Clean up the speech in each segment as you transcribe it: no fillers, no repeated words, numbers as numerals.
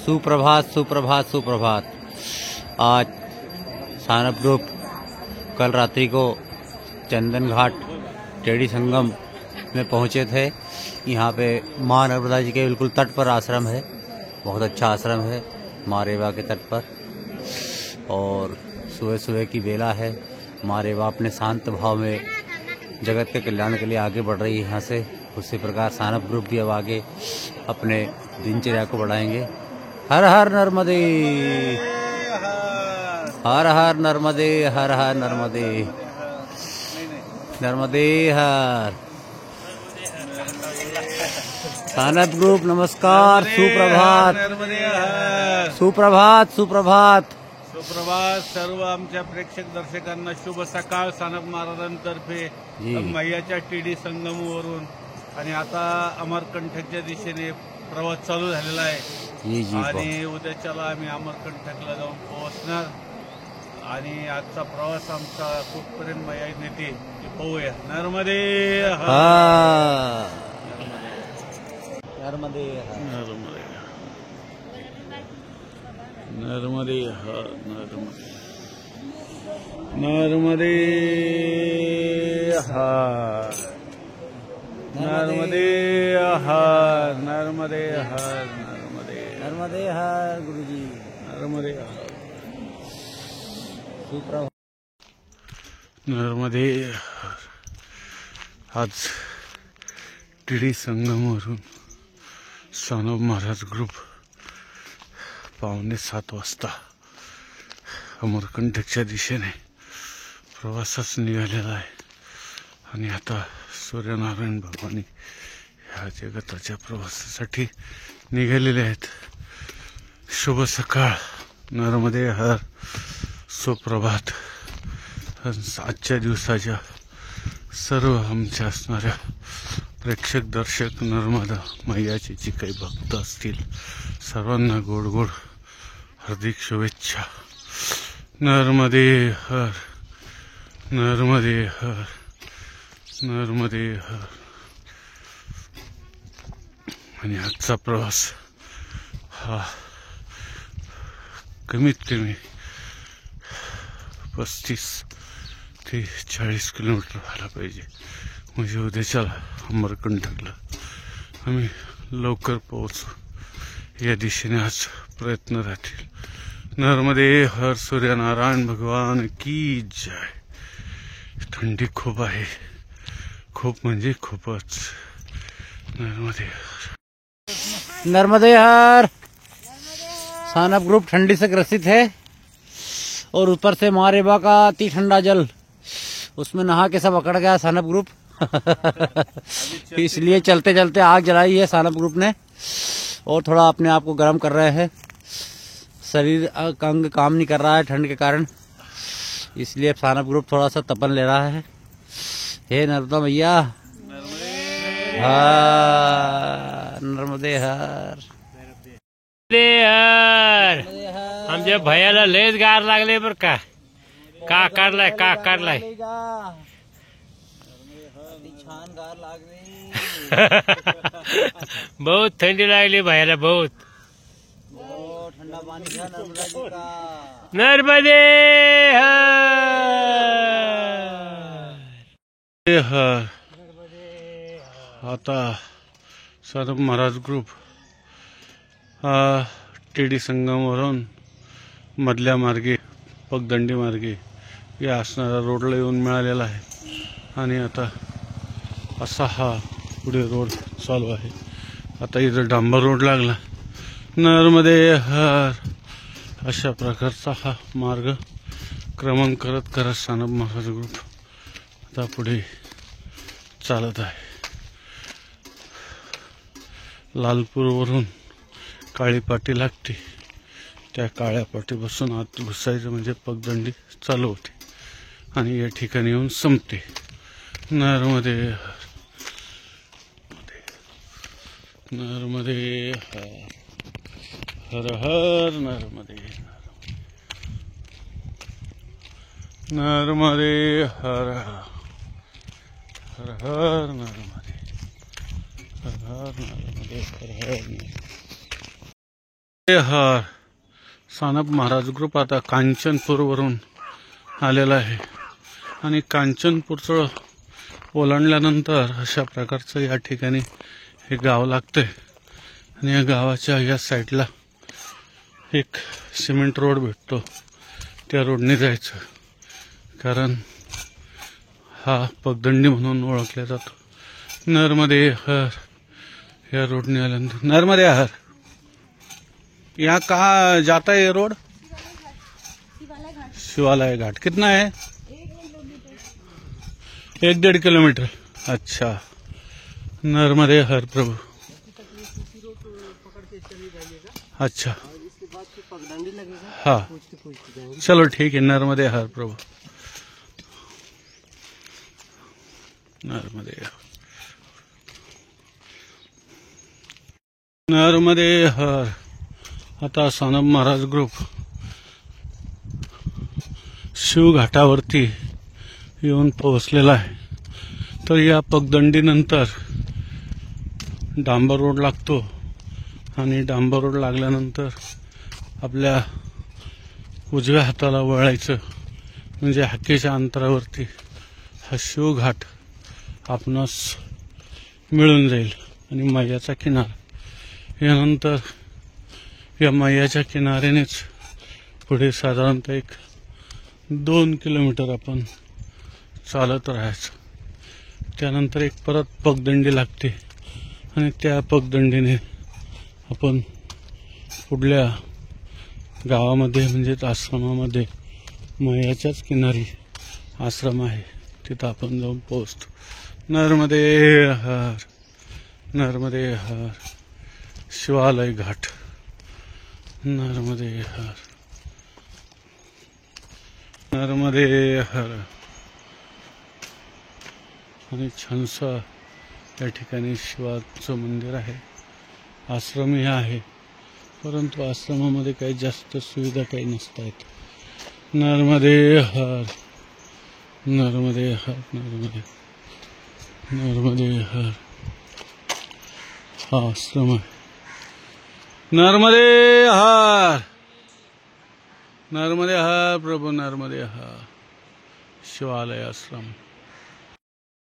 सुप्रभात सुप्रभात सुप्रभात। आज सानप ग्रुप कल रात्रि को चंदन घाट टेढ़ी संगम में पहुंचे थे। यहाँ पे माँ नर्मदा जी के बिल्कुल तट पर आश्रम है। बहुत अच्छा आश्रम है माँ रेवा के तट पर। और सुबह सुबह की बेला है। माँ रेवा अपने शांत भाव में जगत के कल्याण के लिए आगे बढ़ रही है। यहाँ से उसी प्रकार सानप ग्रुप भी अब आगे अपने दिनचर्या को बढ़ाएंगे। हर हर नर्मदे, हर हर नर्मदे, हर हर नर्मदे, नर्मदे हर। सानप ग्रुप नमस्कार, सुप्रभात सुप्रभात सुप्रभात सुप्रभात। सर्व आमच्या प्रेक्षक दर्शकांना शुभ सकाळ। सानप महाराजांतर्फे मैयाच्या टीडी संगमवरून आणि आता अमरकंटकच्या दिशेने प्रवास चालू झालेला आहे आणि उद्याच्याला आम्ही अमरकंटकला जाऊन पोहोचणार आणि आजचा प्रवास आमचा कुठपर्यंत मैया नेते ते पाहूया। नर्मदे हर, नर्मदे नर्मदे नर्मदे हर, नर्मदे हर, नर्मदे हर, नर्मदे हर, नर्मदे नर्मदे हर गुरुजी, नर्मदे हर, सुप्रभात। नर्मदे हर। आज टीडी संगमवरून सानप महाराज ग्रुप 6:45 वाजता अमरकंटकच्या दिशेने प्रवासास निघालेला आहे आणि आता सूर्यनारायण भगवान ह्या जगताच्या प्रवासासाठी निघालेले आहेत। शुभ सकाळ, नर्मदे हर, सुप्रभात। आजच्या दिवसाच्या सर्व आमच्या असणाऱ्या प्रेक्षक दर्शक नर्मदा मैयाचे जे काही भक्त असतील सर्वांना गोड गोड हार्दिक शुभेच्छा। नर्मदे हर, नर्मदे हर, नर्मदे हर। आणि आजचा प्रवास हा कमीत कमी 35 ते 40 किलोमीटर व्हायला पाहिजे। म्हणजे उद्याच्याला अमरकंटकला आम्ही लवकर पोहोचू या दिशेने आज प्रयत्न राहतील। नर्मदे हर, सूर्यनारायण भगवान की जय। थंडी खूप आहे, खूप म्हणजे खूपच। नर्मदे हर, नर्मदे हर। सानप ग्रुप ठंडी से ग्रसित है और ऊपर से माँ रेवा का अति ठंडा जल, उसमें नहा के सब अकड़ गया सानप ग्रुप। इसलिए चलते चलते आग जलाई है सानप ग्रुप ने और थोड़ा अपने आप को गर्म कर रहे हैं। शरीर का अंग काम नहीं कर रहा है ठंड के कारण, इसलिए सानप ग्रुप थोड़ा सा तपन ले रहा है। हे नर्मदा मैया, नर्मदे हर, आमच्या भैयाला लयच गार लागले बर का काढलाय का काढलाय छान गार लागली। बहुत थंडी लागली भैयाला, बहुत। ठंडा पानी था नर्मदा जी का। नर्मदे हर। आता सानप महाराज ग्रुप टीडी संगमवरून मधल्या मार्गे पगदंडी मार्गे या असणाऱ्या रोडला येऊन मिळालेला आहे आणि आता असा हा पुढे रोड चालू आहे। आता इथं डांबर रोड लागला। नर्मदे हर अशा प्रकारचा हा मार्ग क्रमण करत करत सानप महाराज ग्रुप आता पुढे चालत आहे। लालपूरवरून काळी पाटी लागते, त्या काळ्या पाटीपासून आत घुसायचं म्हणजे पगदंडी चालू होते आणि या ठिकाणी येऊन संपते। नर्मदे हर, नर्मदे हर, हर हर नर्मदे, नर्मदे हर, हर हर नर्मदे, हर हर नर्मदे, हर हर नर्मदे। हर सानप महाराज ग्रुप आता कांचनपूरवरून आलेला आहे आणि कांचनपूरचं ओलांडल्यानंतर अशा प्रकारचं या ठिकाणी हे गाव लागतंय आणि या गावाच्या या साईडला एक सिमेंट रोड भेटतो, त्या रोडने जायचं, कारण हा पगदंडी म्हणून ओळखला जातो. नर्मदे हर या रोडने आल्यानंतर नर्मदे हर. यहाँ कहाँ जाता है ये रोड? शिवालय घाट. कितना है? 1-1.5 किलोमीटर. अच्छा. नर्मदे हर प्रभु. अच्छा हाँ चलो ठीक है. नर्मदे हर प्रभु. नर्मदे नर्मदे हर. आता सानप महाराज ग्रुप शिवघाटावरती येऊन पोहोचलेला आहे. तर या पगदंडीनंतर डांबर रोड लागतो आणि डांबर रोड लागल्यानंतर आपल्या उजव्या हाताला वळायचं म्हणजे हाकेच्या अंतरावरती हा शिवघाट आपणास मिळून जाईल आणि मैयाचा किनारा. यानंतर या मैयाच्या किनाऱ्यानेच पुढे साधारणतः 1-2 किलोमीटर आपण चालत राहायचं. त्यानंतर एक परत पगदंडी लागते आणि त्या पगदंडीने आपण पुढल्या गावामध्ये म्हणजेच आश्रमामध्ये मैयाच्याच किनारी आश्रम आहे तिथं आपण जाऊन पोहोचतो. नर्मदे हर. नर्मदे हर. शिवालय घाट. नर्मदे हर. नर्मदे हर. आणि छानसा या ठिकाणी शिवाचं मंदिर आहे. आश्रमही आहे, परंतु आश्रमामध्ये काही जास्त सुविधा काही नसतात. नर्मदे हर. नर्मदे हर. नर्मदे नर्मदे हर. हा आश्रम आहे. नर्मदे हर. नर्मदे हर प्रभु. नर्मदे हर. शिवालय आश्रम.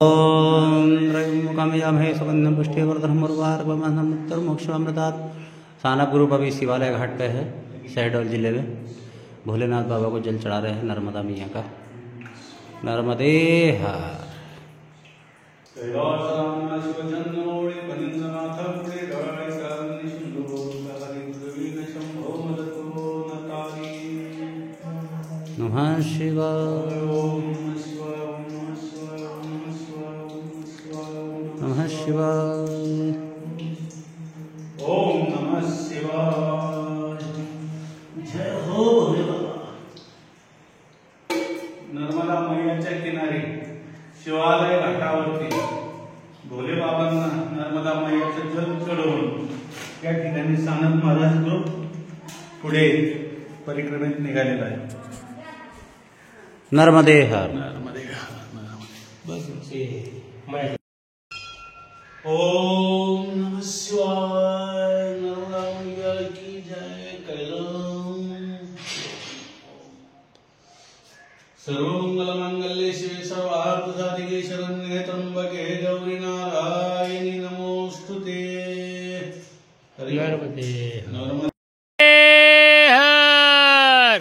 ओम त्रयमुखमयामहे सुगंधम पुष्टिवर्धनमुर्वार्गमनमुत्तर मोक्षामृतात्. सानप ग्रुप अभी शिवालय घाट पे है, शहडोल जिले में. भोलेनाथ बाबा को जल चढ़ा रहे हैं नर्मदा मैया का. नर्मदे हर. नमः शिवाय. नमः शिवाय. ओम नमः शिवाय. जय हो भोले बाबा. नर्मदा मैयाच्या किनारी शिवालय घाटावरती भोले बाबांना नर्मदा मैयाचं जल चढवून या ठिकाणी सानप महाराज ग्रुप पुढे परिक्रमेत निघालेला आहे. नर्मदे हर. नर्मदे हर. ओम नमः शिवाय. नर्मदा मैया की जय. कैलास. सर्वमंगलमांगल्ये शिवे सर्वार्थसाधिके शरण्ये त्र्यंबके गौरी नारायणी नमोस्तुते. नर्मदे नर्मदे हर.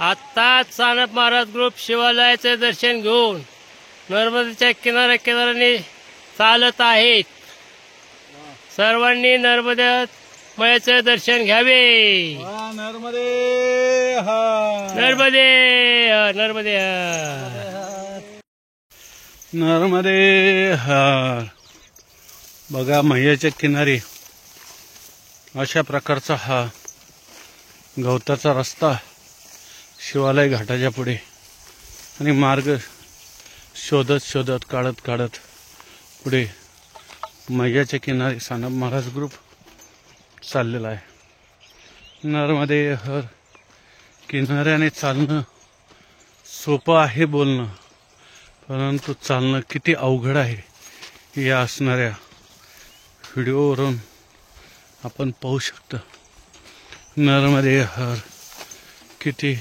आत्ताच सानप महाराज ग्रुप शिवालयाचे दर्शन घेऊन नर्मदेच्या किनाऱ्याने चालत आहेत. सर्वांनी नर्मदेचे दर्शन घ्यावे. नर्मदे हर. नर्मदे हर. नर्मदे हर. नर्मदे हर. बघा मैयाच्या किनारी अशा प्रकारचा हा गवताचा रस्ता शिवालय घाटाच्या पुढे आणि मार्ग शोधत काढत पुढे मैयाच्या किनारी सानप महाराज ग्रुप चाललेला आहे. नर्मदे हर. किनाऱ्याने चालणं सोपं आहे बोलणं, परंतु चालणं किती अवघड आहे या असणाऱ्या व्हिडिओवरून आपण पाहू शकतो. नर्मदे हर किती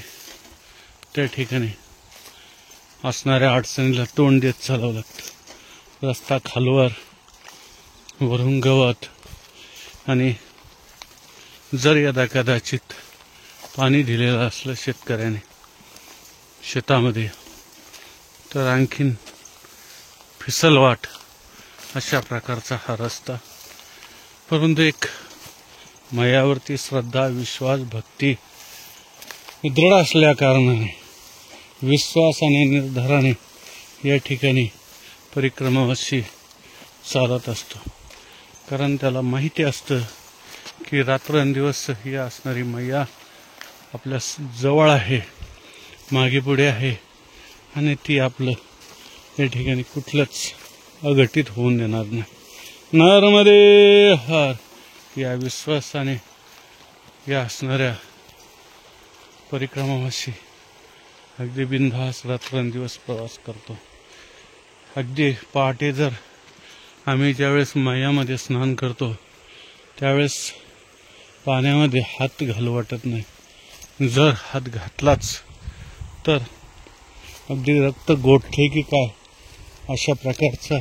त्या ठिकाणी असणाऱ्या अडचणीला तोंड देत चालावं लागतं. रस्ता खालवर, वरून गवत, आणि जर यदा कदाचित पाणी दिलेलं असलं शेतकऱ्याने शेतामध्ये तर आणखीन फिसलवाट अशा प्रकारचा हा रस्ता. परंतु एक मायावरती श्रद्धा, विश्वास, भक्ती दृढ असल्या कारणाने विश्वासाने, निर्धाराने या ठिकाणी परिक्रमावासी चालत असतो. कारण त्याला माहिती असतं की रात्रंदिवस ही असणारी मैया आपल्या जवळ आहे, मागे पुढे आहे, आणि ती आपलं या ठिकाणी कुठलंच अघटित होऊन देणार नाही. नर्मदे हर या विश्वासाने या असणाऱ्या परिक्रमावासी अगदी बिनधास रात्रंदिवस प्रवास करतो. अगदी पहाटे जर आम्ही ज्यावेळेस मैयामध्ये स्नान करतो त्यावेळेस पाण्यामध्ये हात घालू वाटत नाही. जर हात घातलाच तर अगदी रक्त गोठले की काय अशा प्रकारचा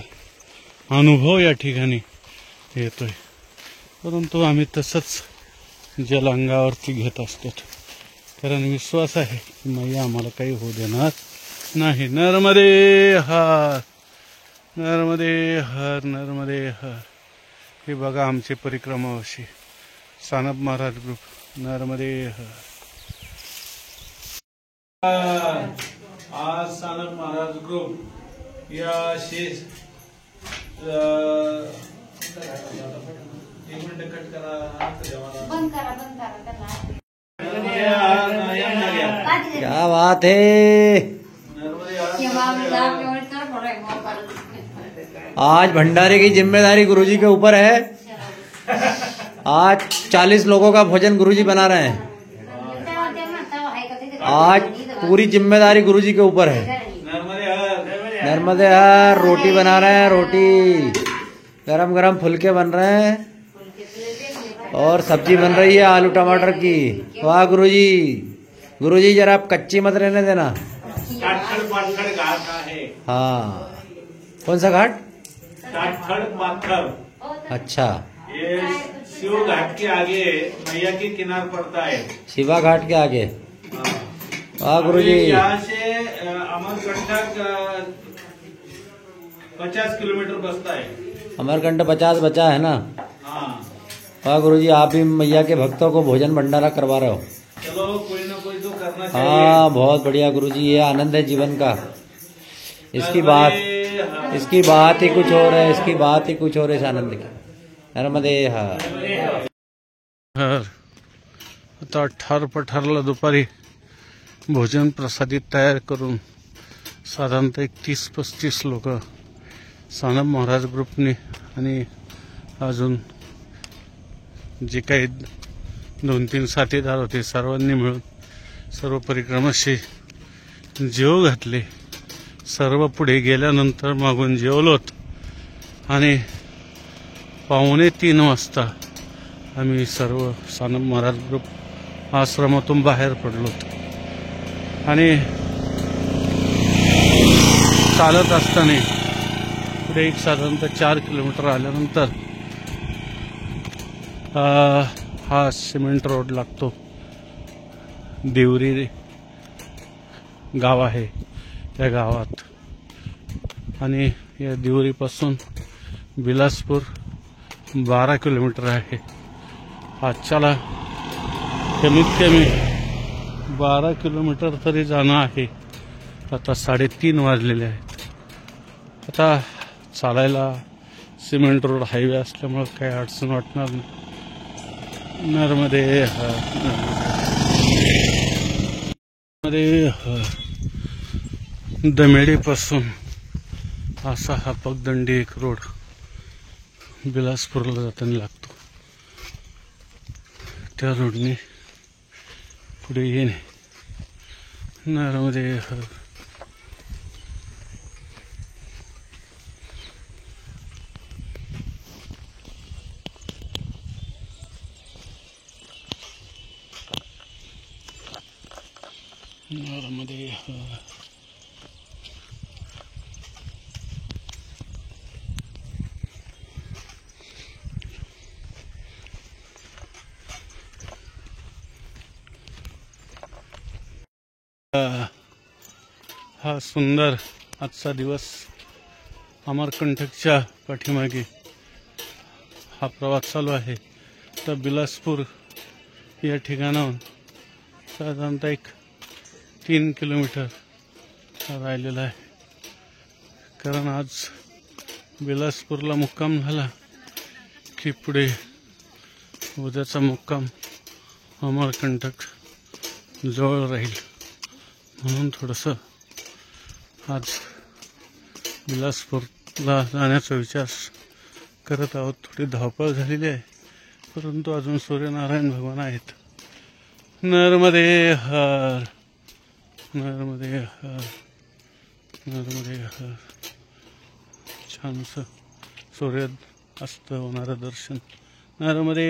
अनुभव या ठिकाणी येतोय. परंतु आम्ही तसंच जल अंगावरती घेत असतो, कारण विश्वास आहे की मैया आम्हाला काही होऊ देणार नाही. नर्मदे हर, नर्मदे हर, नर्मदे हर. हे बघा आमचे परिक्रमावासी सानप महाराज ग्रुप. नर्मदे हर. आज सानप महाराज ग्रुप या शेष एक मिनिट कट करा, बंद करा. क्या बात है. आज भंडारे की जिम्मेदारी गुरुजी के ऊपर है. आज 40 लोगों का भोजन गुरुजी बना रहे हैं. आज पूरी जिम्मेदारी गुरुजी के ऊपर है. नर्मदे हर. रोटी बना रहे हैं, रोटी गरम गरम फुलके बन रहे हैं और सब्जी बन रही है आलू टमाटर की. वाह गुरुजी. गुरुजी जरा आप कच्ची मत रहने देना. हाँ, कौन सा घाट? अच्छा, ये शिव घाट के आगे मैया के किनार पड़ता है. शिवा घाट के आगे. वाह गुरुजी. यहाँ से अमरकंटक 50 किलोमीटर बसता है. अमरकंट 50 बचा है ना. हाँ, वाह गुरुजी, आप भी मैया के भक्तों को भोजन भंडारा करवा रहे हो. चलो कोई ना कोई तो करना चाहिए. हाँ, बहुत बढ़िया गुरुजी. ये आनंद है जीवन का. इसकी बात ही कुछ और है. इसकी बात ही कुछ और है इस आनंद की. नर्मदे हर. आता ठार पठारला दुपारी भोजन प्रसादित तयार करून साधारणतः 30-35 लोक सानप महाराज ग्रुपने आणि अजून जे काही 2-3 साथीदार होते सर्वांनी मिळून सर्व परिक्रमाशी जेव घातले. सर्व पुढे गेल्यानंतर मागून जेवलोत आणि 2:45 वाजता आम्ही सर्व सानप महाराज ग्रुप आश्रमातून बाहेर पडलोत. आणि चालत असताना पुढे एक साधारणतः 4 किलोमीटर आल्यानंतर हा सिमेंट रोड लागतो. देवरी गाव आहे त्या गावात, आणि या देवरीपासून बिलासपूर 12 किलोमीटर आहे. आजच्याला कमीत कमी 12 किलोमीटर तरी जाणं आहे. आता 3:30 वाजलेले आहेत. आता चालायला सिमेंट रोड हायवे असल्यामुळे काही अडचण वाटणार नाही. नर्मदे हर, नर्मदे हर. दमेडीपासून असा हा पगदंडी एक रोड बिलासपूरला जाताना लागतो. त्या रोडने पुढे येणे. नर्मदे हर. नर्मदे हर. हा सुंदर आजचा दिवस अमरकंटकच्या पाठीमागे हा प्रवास चालू आहे. तर बिलासपूर या ठिकाणाहून साधारणतः एक 3 किलोमीटर राहिलेला आहे. कारण आज बिलासपूरला मुक्काम झाला की पुढे उद्याचा मुक्काम अमरकंटक जवळ राहील. म्हणून थोडंसं आज बिलासपूरला जाण्याचा विचार करत आहोत. थोडी धावपळ झालेली आहे, परंतु अजून सूर्यनारायण भगवान आहेत. नर्मदे हर, नर्मदे हर, नर्मदे हर. छानसं सूर्य अस्त होणारं दर्शन. नर्मदे